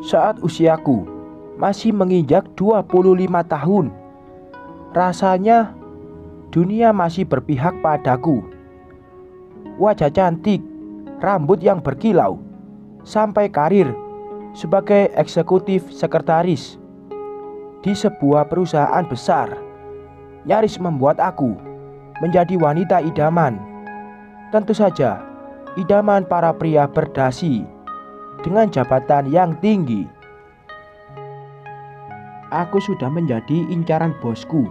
Saat usiaku masih menginjak 25 tahun, rasanya dunia masih berpihak padaku. Wajah cantik, rambut yang berkilau, sampai karir sebagai eksekutif sekretaris di sebuah perusahaan besar nyaris membuat aku menjadi wanita idaman. Tentu saja, idaman para pria berdasi dengan jabatan yang tinggi. Aku sudah menjadi incaran bosku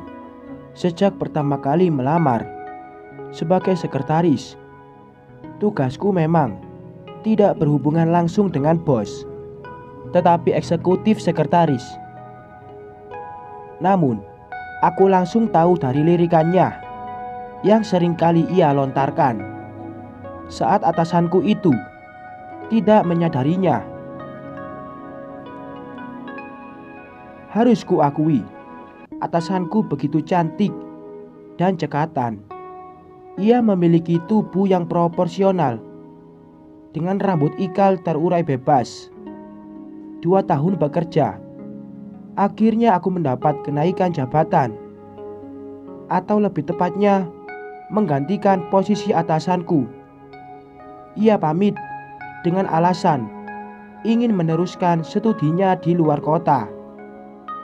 sejak pertama kali melamar sebagai sekretaris. Tugasku memang tidak berhubungan langsung dengan bos, tetapi eksekutif sekretaris. Namun, aku langsung tahu dari lirikannya yang seringkali ia lontarkan saat atasanku itu tidak menyadarinya. Harus kuakui, atasanku begitu cantik dan cekatan. Ia memiliki tubuh yang proporsional dengan rambut ikal terurai bebas. 2 tahun bekerja, akhirnya aku mendapat kenaikan jabatan, atau lebih tepatnya menggantikan posisi atasanku. Ia pamit dengan alasan ingin meneruskan studinya di luar kota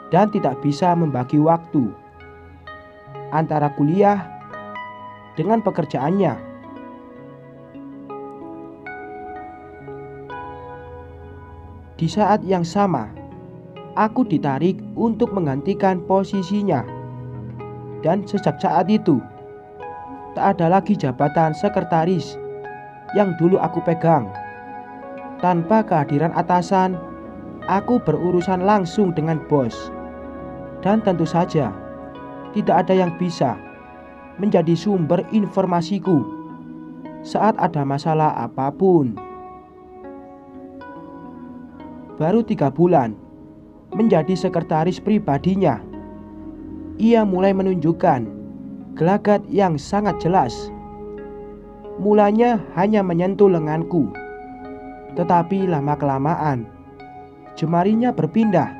dan tidak bisa membagi waktu antara kuliah dengan pekerjaannya. Di saat yang sama, aku ditarik untuk menggantikan posisinya. Dan sejak saat itu, tak ada lagi jabatan sekretaris yang dulu aku pegang. Tanpa kehadiran atasan, aku berurusan langsung dengan bos. Dan tentu saja, tidak ada yang bisa menjadi sumber informasiku saat ada masalah apapun. Baru 3 bulan menjadi sekretaris pribadinya, ia mulai menunjukkan gelagat yang sangat jelas. Mulanya hanya menyentuh lenganku, tetapi lama-kelamaan jemarinya berpindah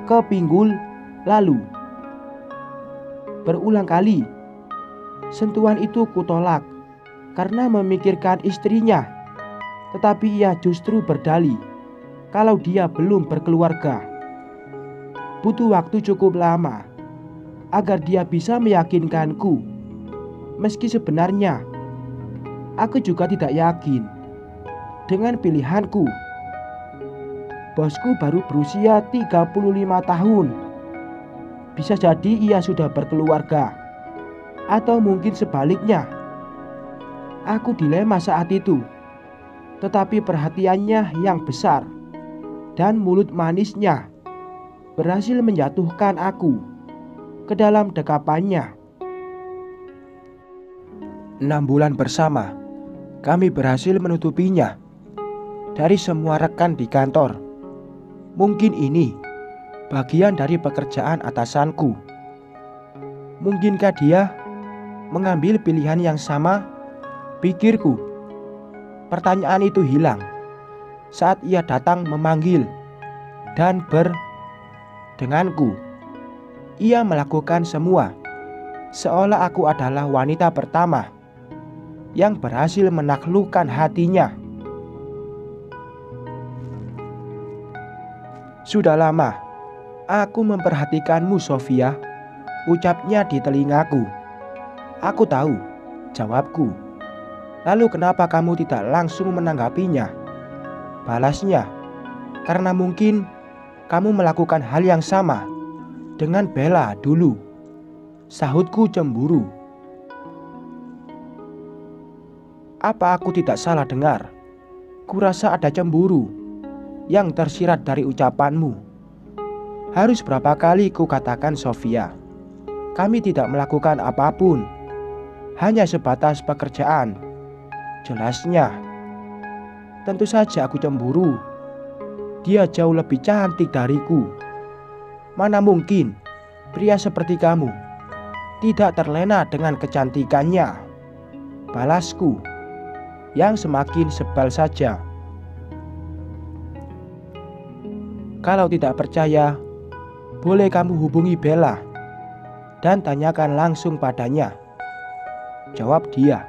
ke pinggul. Lalu berulang kali sentuhan itu kutolak karena memikirkan istrinya. Tetapi ia justru berdalih kalau dia belum berkeluarga. Butuh waktu cukup lama agar dia bisa meyakinkanku. Meski sebenarnya aku juga tidak yakin dengan pilihanku. Bosku baru berusia 35 tahun. Bisa jadi ia sudah berkeluarga, atau mungkin sebaliknya. Aku dilema saat itu, tetapi perhatiannya yang besar dan mulut manisnya berhasil menjatuhkan aku ke dalam dekapannya. 6 bulan bersama, kami berhasil menutupinya dari semua rekan di kantor. Mungkin ini bagian dari pekerjaan atasanku. Mungkinkah dia mengambil pilihan yang sama? Pikirku. Pertanyaan itu hilang saat ia datang memanggil dan denganku. Ia melakukan semua seolah aku adalah wanita pertama yang berhasil menaklukkan hatinya. Sudah lama aku memperhatikanmu, Sofia, ucapnya di telingaku. Aku tahu, jawabku. Lalu kenapa kamu tidak langsung menanggapinya? Balasnya, karena mungkin kamu melakukan hal yang sama dengan Bella dulu. Sahutku cemburu. Apa aku tidak salah dengar? Kurasa ada cemburu yang tersirat dari ucapanmu. Harus berapa kali ku katakan, Sofia, kami tidak melakukan apapun, hanya sebatas pekerjaan. Jelasnya, tentu saja aku cemburu. Dia jauh lebih cantik dariku. Mana mungkin pria seperti kamu tidak terlena dengan kecantikannya, balasku yang semakin sebal saja. Kalau tidak percaya, boleh kamu hubungi Bella dan tanyakan langsung padanya, jawab dia.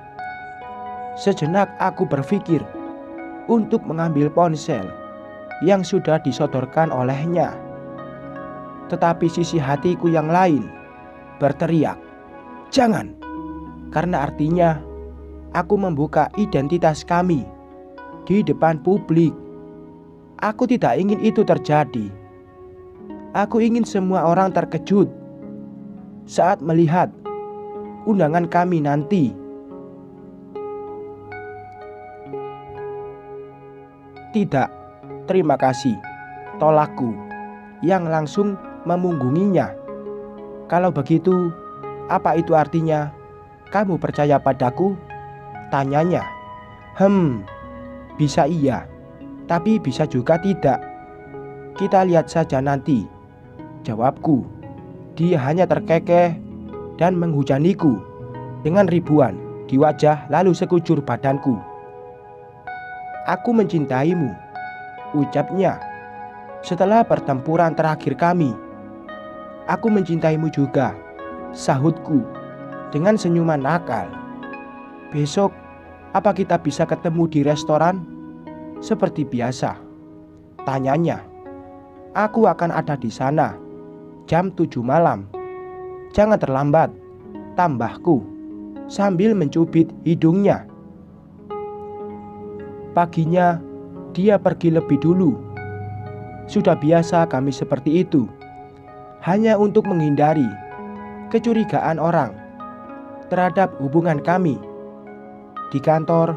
Sejenak aku berpikir untuk mengambil ponsel yang sudah disodorkan olehnya. Tetapi sisi hatiku yang lain berteriak, jangan, karena artinya aku membuka identitas kami di depan publik. Aku tidak ingin itu terjadi. Aku ingin semua orang terkejut saat melihat undangan kami nanti. Tidak, terima kasih, tolakku yang langsung memunggunginya. Kalau begitu, apa itu artinya? Kamu percaya padaku? Tanyanya. Bisa iya, tapi bisa juga tidak. Kita lihat saja nanti, jawabku. Dia hanya terkekeh dan menghujaniku dengan ribuan di wajah lalu sekujur badanku. Aku mencintaimu, ucapnya. Setelah pertempuran terakhir kami, aku mencintaimu juga, sahutku dengan senyuman nakal. Besok, apa kita bisa ketemu di restoran? Seperti biasa, tanyanya. Aku akan ada di sana jam 7 malam. Jangan terlambat, tambahku sambil mencubit hidungnya. Paginya dia pergi lebih dulu. Sudah biasa kami seperti itu, hanya untuk menghindari kecurigaan orang terhadap hubungan kami. Di kantor,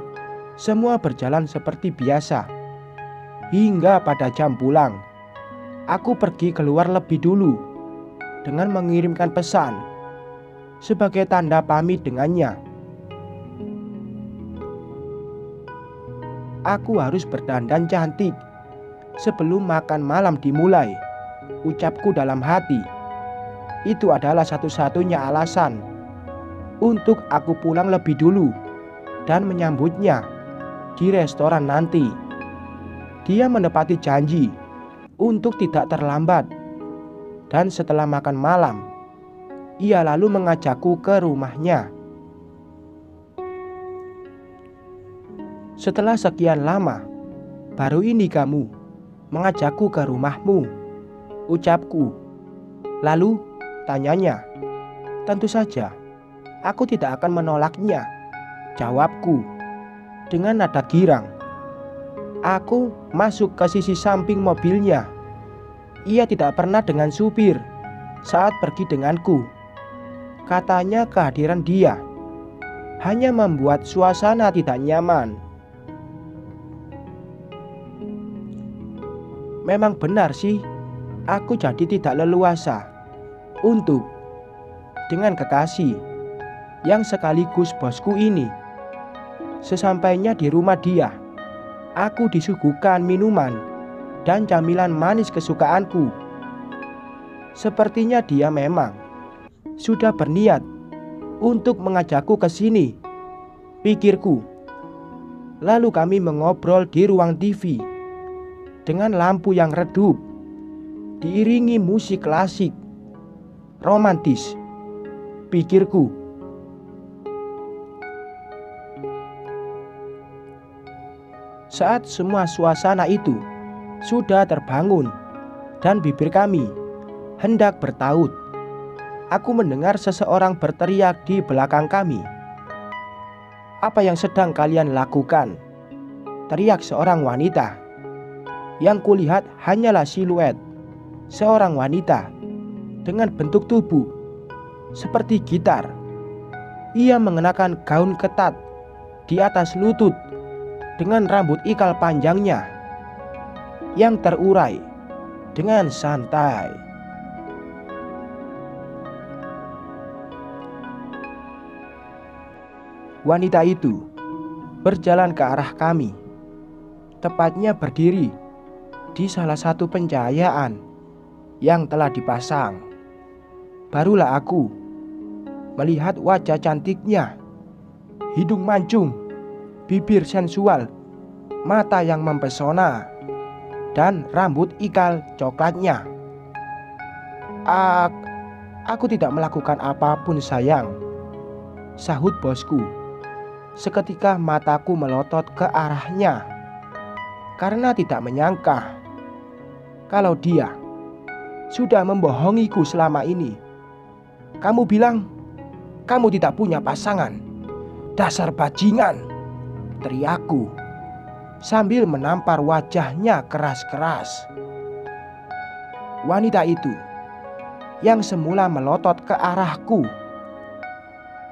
semua berjalan seperti biasa. Hingga pada jam pulang, aku pergi keluar lebih dulu dengan mengirimkan pesan sebagai tanda pamit dengannya. Aku harus berdandan cantik sebelum makan malam dimulai, ucapku dalam hati. Itu adalah satu-satunya alasan untuk aku pulang lebih dulu dan menyambutnya di restoran nanti. Dia menepati janji untuk tidak terlambat, dan setelah makan malam, ia lalu mengajakku ke rumahnya. Setelah sekian lama, baru ini kamu mengajakku ke rumahmu, ucapku. Lalu tanyanya. Tentu saja, aku tidak akan menolaknya, jawabku dengan nada girang. Aku masuk ke sisi samping mobilnya. Ia tidak pernah dengan supir saat pergi denganku. Katanya kehadiran dia hanya membuat suasana tidak nyaman. Memang benar sih, aku jadi tidak leluasa untuk dengan kekasih yang sekaligus bosku ini. Sesampainya di rumah dia, aku disuguhkan minuman dan camilan manis kesukaanku. Sepertinya dia memang sudah berniat untuk mengajakku ke sini, pikirku. Lalu kami mengobrol di ruang TV dengan lampu yang redup, diiringi musik klasik romantis, pikirku. Saat semua suasana itu sudah terbangun dan bibir kami hendak bertaut, aku mendengar seseorang berteriak di belakang kami. Apa yang sedang kalian lakukan? Teriak seorang wanita. Yang kulihat hanyalah siluet seorang wanita dengan bentuk tubuh seperti gitar. Ia mengenakan gaun ketat di atas lutut dengan rambut ikal panjangnya yang terurai dengan santai. Wanita itu berjalan ke arah kami, tepatnya berdiri di salah satu pencahayaan yang telah dipasang. Barulah aku melihat wajah cantiknya, hidung mancung, bibir sensual, mata yang mempesona. dan rambut ikal coklatnya. Aku tidak melakukan apapun sayang, sahut bosku. Seketika mataku melotot ke arahnya karena tidak menyangka kalau dia sudah membohongiku selama ini. Kamu bilang kamu tidak punya pasangan. Dasar bajingan, teriakku sambil menampar wajahnya keras-keras. Wanita itu yang semula melotot ke arahku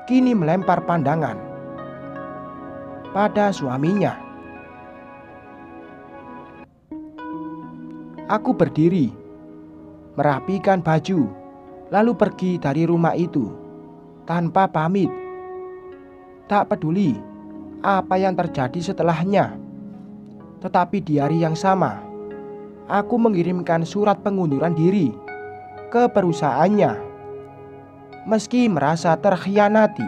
kini melempar pandangan pada suaminya. Aku berdiri, merapikan baju, lalu pergi dari rumah itu tanpa pamit. Tak peduli apa yang terjadi setelahnya. Tetapi di hari yang sama, aku mengirimkan surat pengunduran diri ke perusahaannya. Meski merasa terkhianati,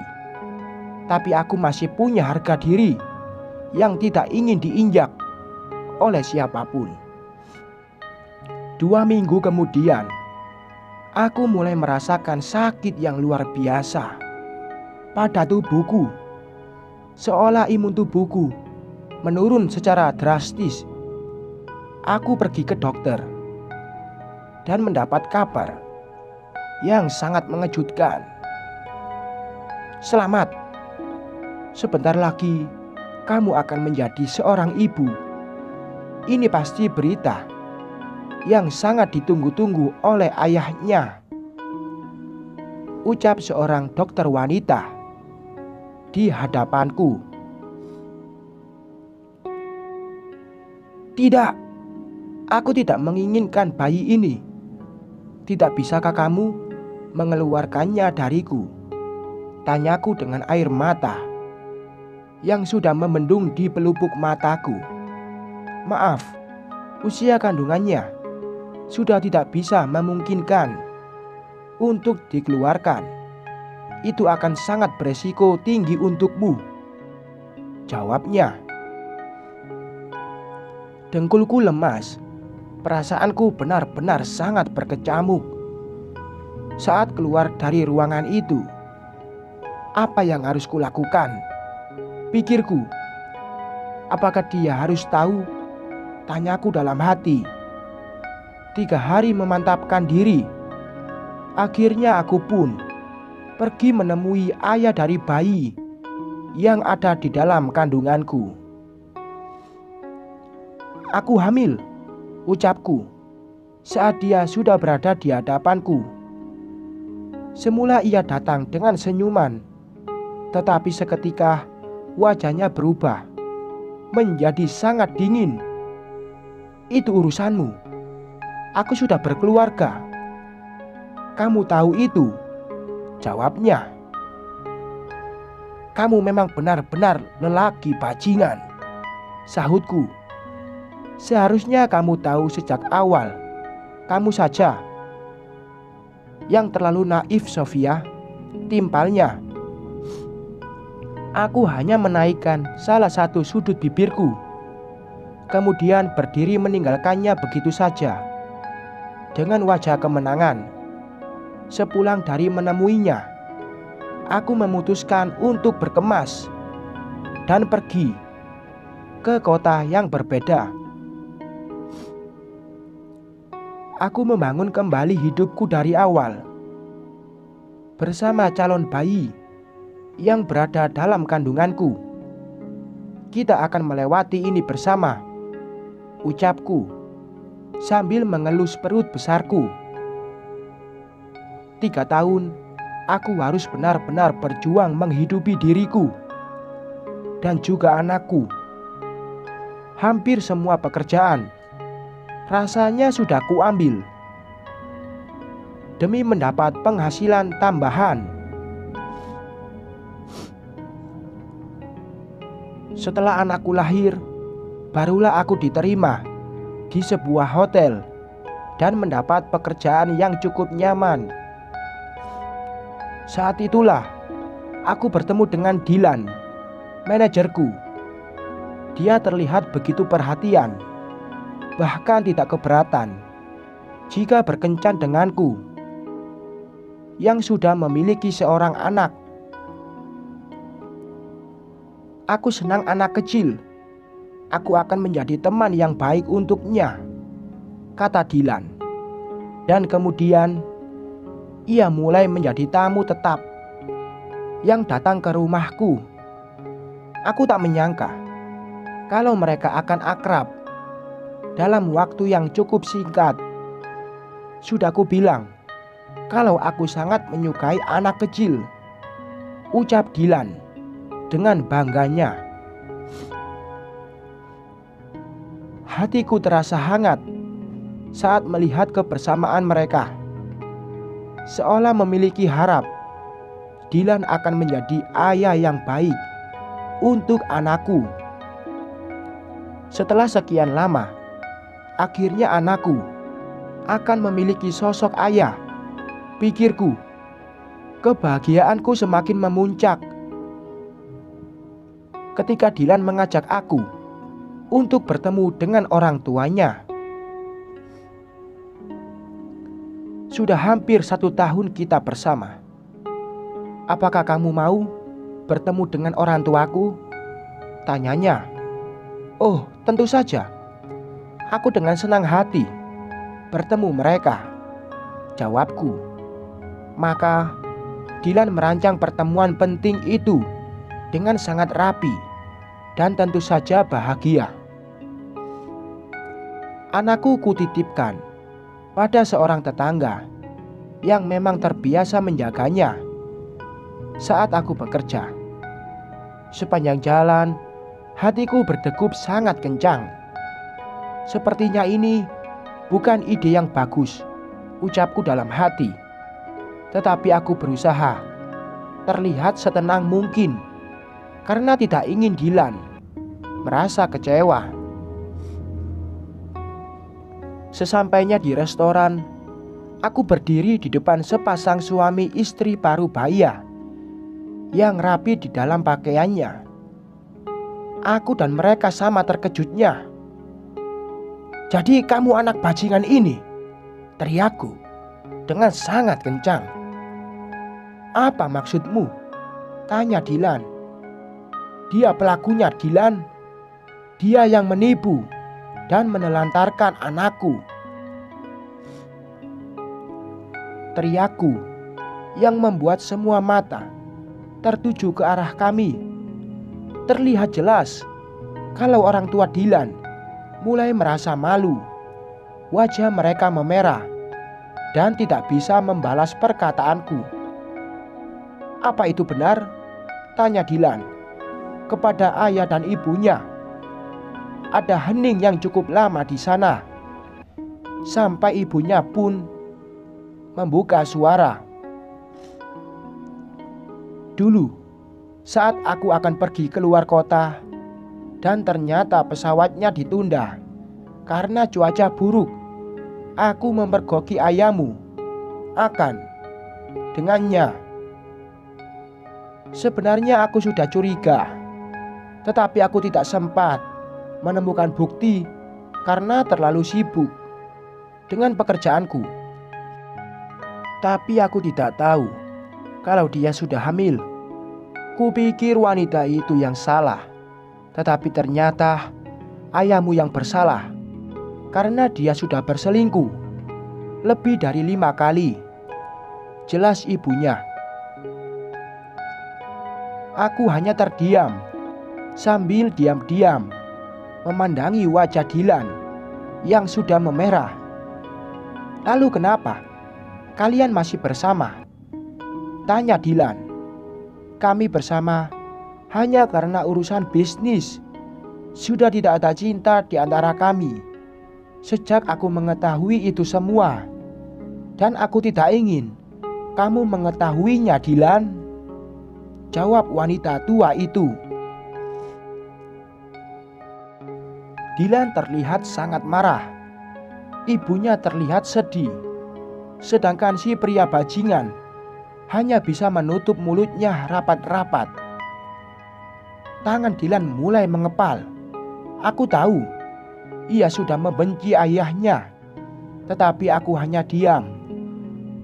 tapi aku masih punya harga diri yang tidak ingin diinjak oleh siapapun. 2 minggu kemudian, aku mulai merasakan sakit yang luar biasa pada tubuhku. Seolah imun tubuhku menurun secara drastis. Aku pergi ke dokter dan mendapat kabar yang sangat mengejutkan. Selamat, sebentar lagi kamu akan menjadi seorang ibu. Ini pasti berita yang sangat ditunggu-tunggu oleh ayahnya, ucap seorang dokter wanita di hadapanku. Tidak, aku tidak menginginkan bayi ini. Tidak bisakah kamu mengeluarkannya dariku? Tanyaku dengan air mata yang sudah membendung di pelupuk mataku. Maaf, usia kandungannya sudah tidak bisa memungkinkan untuk dikeluarkan. Itu akan sangat beresiko tinggi untukmu, jawabnya. Dengkulku lemas, perasaanku benar-benar sangat berkecamuk. Saat keluar dari ruangan itu, apa yang harus kulakukan? Pikirku, apakah dia harus tahu? Tanyaku dalam hati. 3 hari memantapkan diri. Akhirnya aku pun pergi menemui ayah dari bayi yang ada di dalam kandunganku. Aku hamil, ucapku saat dia sudah berada di hadapanku. Semula ia datang dengan senyuman, tetapi seketika wajahnya berubah menjadi sangat dingin. Itu urusanmu. Aku sudah berkeluarga. Kamu tahu itu, jawabnya. Kamu memang benar-benar lelaki bajingan, sahutku. Seharusnya kamu tahu sejak awal. Kamu saja yang terlalu naif, Sofia, timpalnya. Aku hanya menaikkan salah satu sudut bibirku, kemudian berdiri meninggalkannya begitu saja. Dengan wajah kemenangan. Sepulang dari menemuinya, aku memutuskan untuk berkemas dan pergi ke kota yang berbeda. Aku membangun kembali hidupku dari awal bersama calon bayi yang berada dalam kandunganku. Kita akan melewati ini bersama, ucapku sambil mengelus perut besarku. 3 tahun aku harus benar-benar berjuang menghidupi diriku dan juga anakku. Hampir semua pekerjaan rasanya sudah kuambil demi mendapat penghasilan tambahan. Setelah anakku lahir, barulah aku diterima di sebuah hotel dan mendapat pekerjaan yang cukup nyaman. Saat itulah aku bertemu dengan Dylan, manajerku. Dia terlihat begitu perhatian bahkan tidak keberatan jika berkencan denganku yang sudah memiliki seorang anak. Aku senang anak kecil. Aku akan menjadi teman yang baik untuknya, kata Dylan. Dan kemudian ia mulai menjadi tamu tetap yang datang ke rumahku. Aku tak menyangka kalau mereka akan akrab dalam waktu yang cukup singkat. Sudah ku bilang kalau aku sangat menyukai anak kecil, ucap Dylan dengan bangganya. Hatiku terasa hangat saat melihat kebersamaan mereka. Seolah memiliki harap Dylan akan menjadi ayah yang baik untuk anakku. Setelah sekian lama, akhirnya anakku akan memiliki sosok ayah, pikirku. Kebahagiaanku semakin memuncak ketika Dylan mengajak aku untuk bertemu dengan orang tuanya. Sudah hampir 1 tahun kita bersama. Apakah kamu mau bertemu dengan orang tuaku? Tanyanya. Oh, tentu saja. Aku dengan senang hati bertemu mereka, jawabku. Maka Dylan merancang pertemuan penting itu dengan sangat rapi dan tentu saja bahagia. Anakku kutitipkan pada seorang tetangga yang memang terbiasa menjaganya saat aku bekerja. Sepanjang jalan, hatiku berdegup sangat kencang. Sepertinya ini bukan ide yang bagus, ucapku dalam hati. Tetapi aku berusaha terlihat setenang mungkin karena tidak ingin Dylan merasa kecewa. Sesampainya di restoran, aku berdiri di depan sepasang suami istri parubaya yang rapi di dalam pakaiannya. Aku dan mereka sama terkejutnya. Jadi kamu anak bajingan ini? Teriakku dengan sangat kencang. Apa maksudmu? Tanya Dylan. Dia pelakunya, Dylan. Dia yang menipu dan menelantarkan anakku, teriakku yang membuat semua mata tertuju ke arah kami. Terlihat jelas kalau orang tua Dylan mulai merasa malu. Wajah mereka memerah dan tidak bisa membalas perkataanku. Apa itu benar? Tanya Dylan kepada ayah dan ibunya. Ada hening yang cukup lama di sana, sampai ibunya pun membuka suara. Dulu, saat aku akan pergi keluar kota dan ternyata pesawatnya ditunda karena cuaca buruk, aku memergoki ayahmu akan dengannya. Sebenarnya aku sudah curiga, tetapi aku tidak sempat menemukan bukti karena terlalu sibuk dengan pekerjaanku. Tapi aku tidak tahu kalau dia sudah hamil. Kupikir wanita itu yang salah, tetapi ternyata ayahmu yang bersalah karena dia sudah berselingkuh lebih dari 5 kali. Jelas ibunya. Aku hanya terdiam sambil diam-diam memandangi wajah Dylan yang sudah memerah. Lalu kenapa kalian masih bersama? Tanya Dylan. Kami bersama hanya karena urusan bisnis. Sudah tidak ada cinta di antara kami sejak aku mengetahui itu semua. Dan aku tidak ingin kamu mengetahuinya, Dylan, jawab wanita tua itu. Dylan terlihat sangat marah. Ibunya terlihat sedih. Sedangkan si pria bajingan hanya bisa menutup mulutnya rapat-rapat. Tangan Dylan mulai mengepal. Aku tahu Ia sudah membenci ayahnya, tetapi aku hanya diam,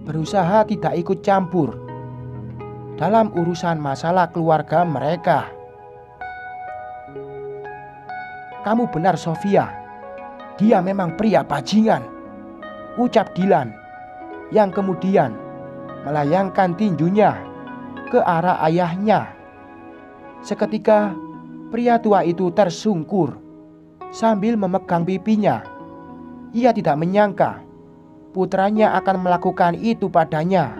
berusaha tidak ikut campur dalam urusan masalah keluarga mereka. Kamu benar, Sofia. Dia memang pria bajingan, ucap Dylan, yang kemudian melayangkan tinjunya ke arah ayahnya. Seketika pria tua itu tersungkur sambil memegang pipinya. Ia tidak menyangka putranya akan melakukan itu padanya.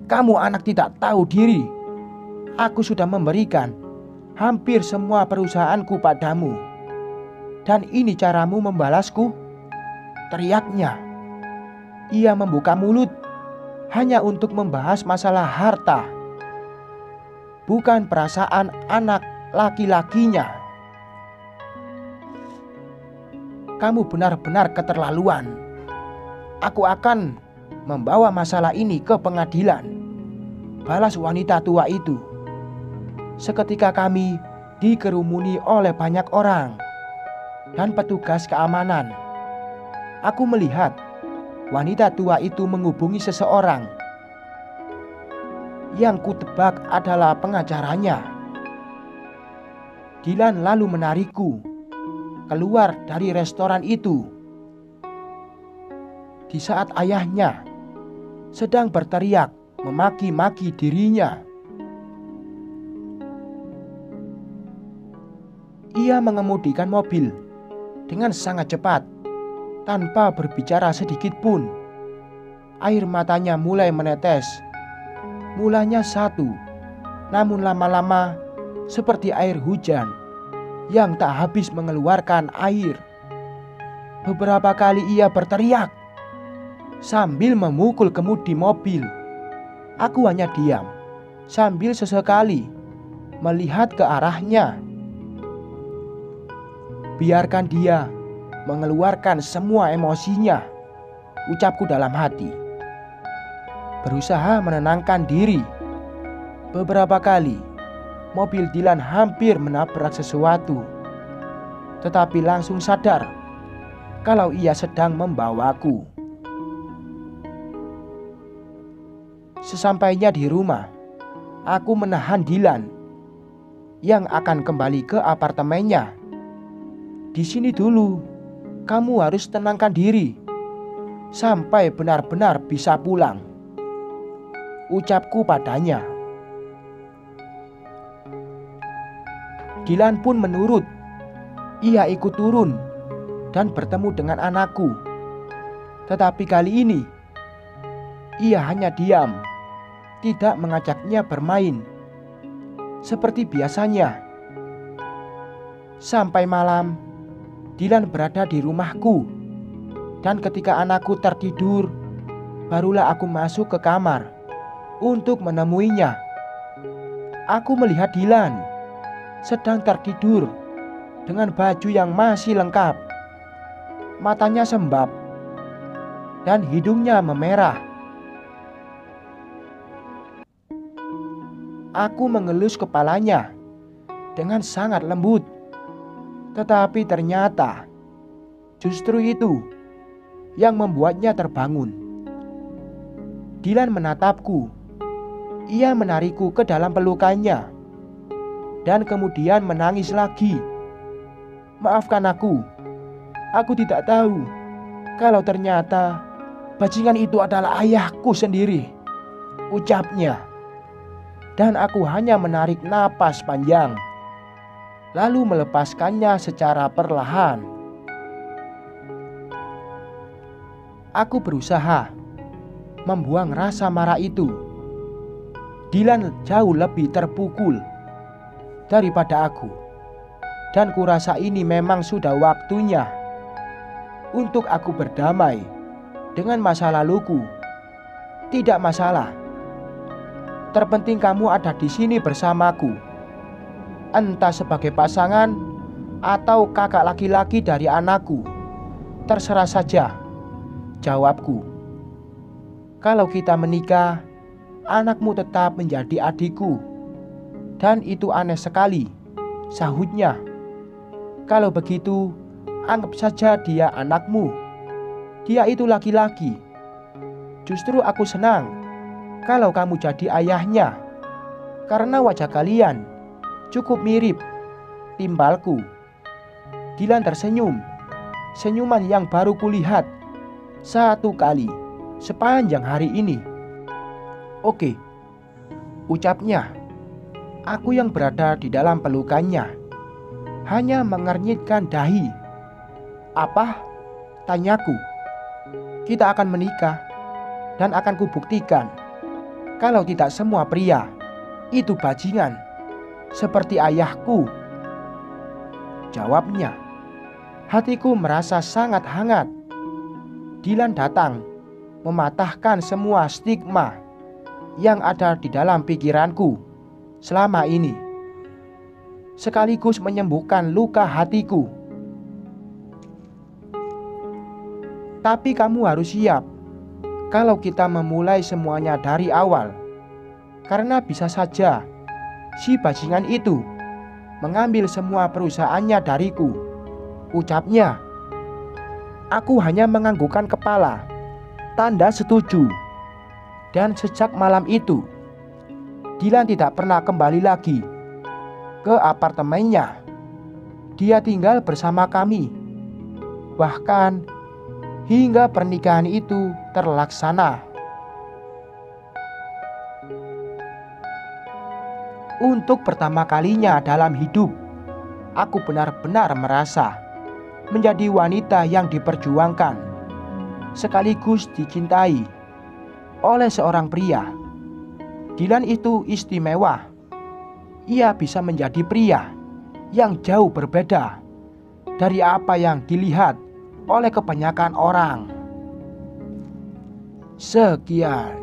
Kamu anak tidak tahu diri. Aku sudah memberikan hampir semua perusahaanku padamu, dan ini caramu membalasku? Teriaknya. Ia membuka mulut hanya untuk membahas masalah harta, bukan perasaan anak laki-lakinya. Kamu benar-benar keterlaluan. Aku akan membawa masalah ini ke pengadilan, balas wanita tua itu. Seketika kami dikerumuni oleh banyak orang dan petugas keamanan. Aku melihat wanita tua itu menghubungi seseorang yang kutebak adalah pengacaranya. Dylan lalu menarikku keluar dari restoran itu. Di saat ayahnya sedang berteriak memaki-maki dirinya. Ia mengemudikan mobil dengan sangat cepat tanpa berbicara sedikit pun. Air matanya mulai menetes. Mulanya satu, namun lama-lama seperti air hujan yang tak habis mengeluarkan air. Beberapa kali ia berteriak sambil memukul kemudi mobil. Aku hanya diam sambil sesekali melihat ke arahnya. Biarkan dia mengeluarkan semua emosinya, ucapku dalam hati. Berusaha menenangkan diri. Beberapa kali mobil Dylan hampir menabrak sesuatu, tetapi langsung sadar kalau ia sedang membawaku. Sesampainya di rumah, aku menahan Dylan yang akan kembali ke apartemennya. Di sini dulu, kamu harus tenangkan diri sampai benar-benar bisa pulang, ucapku padanya. Dylan pun menurut. Ia ikut turun dan bertemu dengan anakku. Tetapi kali ini ia hanya diam, tidak mengajaknya bermain seperti biasanya. Sampai malam, Dylan berada di rumahku, dan ketika anakku tertidur, barulah aku masuk ke kamar untuk menemuinya. Aku melihat Dylan sedang tertidur dengan baju yang masih lengkap. Matanya sembab dan hidungnya memerah. Aku mengelus kepalanya dengan sangat lembut. Tetapi ternyata justru itu yang membuatnya terbangun. Dylan menatapku. Ia menarikku ke dalam pelukannya dan kemudian menangis lagi. Maafkan aku. Aku tidak tahu kalau ternyata bajingan itu adalah ayahku sendiri, ucapnya. Dan aku hanya menarik napas panjang, lalu melepaskannya secara perlahan. Aku berusaha membuang rasa marah itu. Dylan jauh lebih terpukul daripada aku, dan kurasa ini memang sudah waktunya untuk aku berdamai dengan masa laluku. Tidak masalah. Terpenting kamu ada di sini bersamaku, entah sebagai pasangan atau kakak laki-laki dari anakku. Terserah saja, jawabku. Kalau kita menikah, anakmu tetap menjadi adikku. Dan itu aneh sekali, sahutnya. Kalau begitu, anggap saja dia anakmu. Dia itu laki-laki. Justru aku senang kalau kamu jadi ayahnya, karena wajah kalian cukup mirip, timbalku. Dilan tersenyum, senyuman yang baru kulihat satu kali sepanjang hari ini. Oke, ucapnya. Aku yang berada di dalam pelukannya hanya mengernyitkan dahi. Apa? Tanyaku. Kita akan menikah dan akan kubuktikan kalau tidak semua pria itu bajingan seperti ayahku. Jawabnya. Hatiku merasa sangat hangat. Dilan datang mematahkan semua stigma yang ada di dalam pikiranku selama ini, sekaligus menyembuhkan luka hatiku. Tapi kamu harus siap kalau kita memulai semuanya dari awal, karena bisa saja si bajingan itu mengambil semua perusahaannya dariku, ucapnya. Aku hanya menganggukkan kepala, tanda setuju. Dan sejak malam itu, Dilan tidak pernah kembali lagi ke apartemennya. Dia tinggal bersama kami, bahkan hingga pernikahan itu terlaksana. Untuk pertama kalinya dalam hidup, aku benar-benar merasa menjadi wanita yang diperjuangkan, sekaligus dicintai oleh seorang pria. Dilan itu istimewa. Ia bisa menjadi pria yang jauh berbeda dari apa yang dilihat oleh kebanyakan orang. Sekian.